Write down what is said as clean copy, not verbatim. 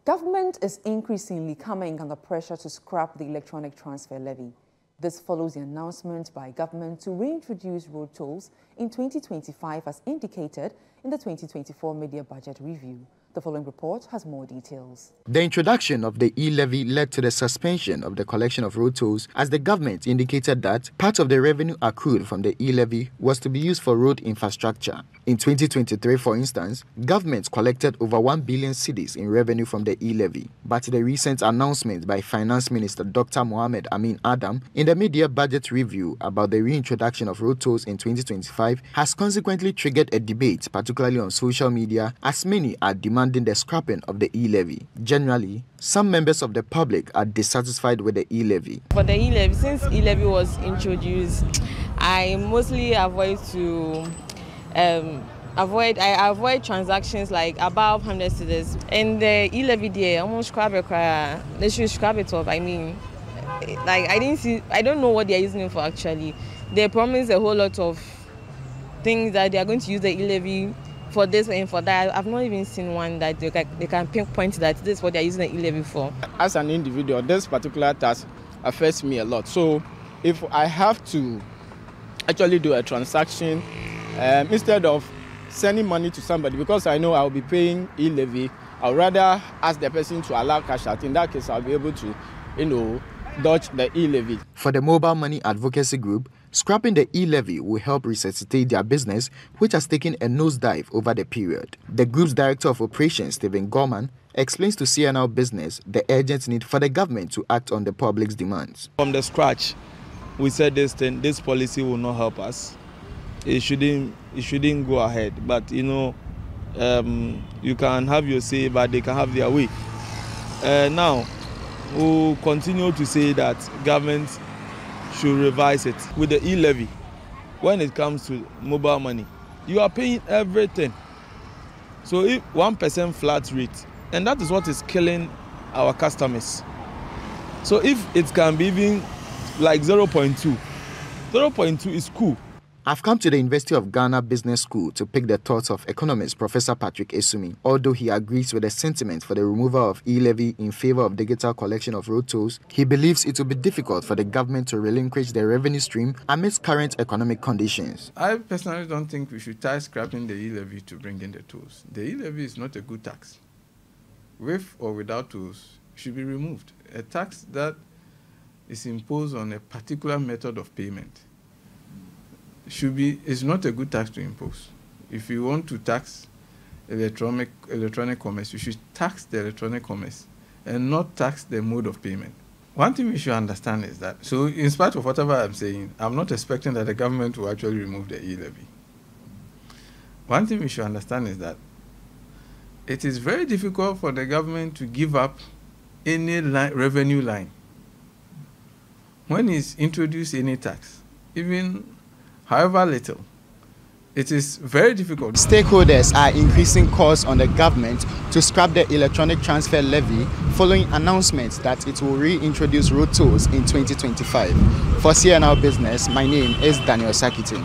Government is increasingly coming under pressure to scrap the electronic transfer levy. This follows the announcement by government to reintroduce road tolls in 2025 as indicated in the 2024 media budget review. The following report has more details. The introduction of the E-Levy led to the suspension of the collection of road tolls as the government indicated that part of the revenue accrued from the E-Levy was to be used for road infrastructure. In 2023, for instance, government collected over 1 billion cedis in revenue from the E-Levy. But the recent announcement by Finance Minister Dr. Mohammed Amin Adam in the media budget review about the reintroduction of road tolls in 2025 has consequently triggered a debate, particularly on social media, as many are demanding the scrapping of the E-Levy. Generally, some members of the public are dissatisfied with the E-Levy. For the E-Levy, since E-Levy was introduced, I mostly avoid transactions like above 100 cedis. And the E-Levy there, almost they should scrap it off. I mean, like I don't know what they're using it for actually. They promise a whole lot of things that they are going to use the E-Levy for this and for that. I've not even seen one that they can pinpoint that this is what they're using the E-Levy for. As an individual, this particular task affects me a lot. So if I have to actually do a transaction, instead of sending money to somebody, because I know I'll be paying E-Levy, I'll rather ask the person to allow cash out. In that case, I'll be able to, dodge the E-Levy. For the Mobile Money Advocacy Group, scrapping the E-Levy will help resuscitate their business, which has taken a nosedive over the period. The group's Director of Operations, Stephen Gorman, explains to CNL Business the urgent need for the government to act on the public's demands. From the scratch, we said this policy will not help us. It shouldn't go ahead. But you can have your say, but they can have their way. Now, we'll continue to say that government should revise it. With the E-Levy, when it comes to mobile money, you are paying everything. So if 1% flat rate, and that is what is killing our customers. So if it can be even like 0.2 is cool. I've come to the University of Ghana Business School to pick the thoughts of economist Professor Patrick Esumi. Although he agrees with the sentiment for the removal of E-Levy in favor of digital collection of road tolls, he believes it will be difficult for the government to relinquish the revenue stream amidst current economic conditions. I personally don't think we should try scrapping the E-Levy to bring in the tolls. The E-Levy is not a good tax. With or without tolls, it should be removed. A tax that is imposed on a particular method of payment is not a good tax to impose. If you want to tax electronic commerce, you should tax the electronic commerce and not tax the mode of payment. One thing we should understand is that, so in spite of whatever I'm saying, I'm not expecting that the government will actually remove the E-Levy. One thing we should understand is that it is very difficult for the government to give up any revenue line. When it's introduced any tax, even however little, it is very difficult. Stakeholders are increasing calls on the government to scrap the electronic transfer levy following announcements that it will reintroduce road tolls in 2025. For CNL Business, my name is Daniel Sakitin.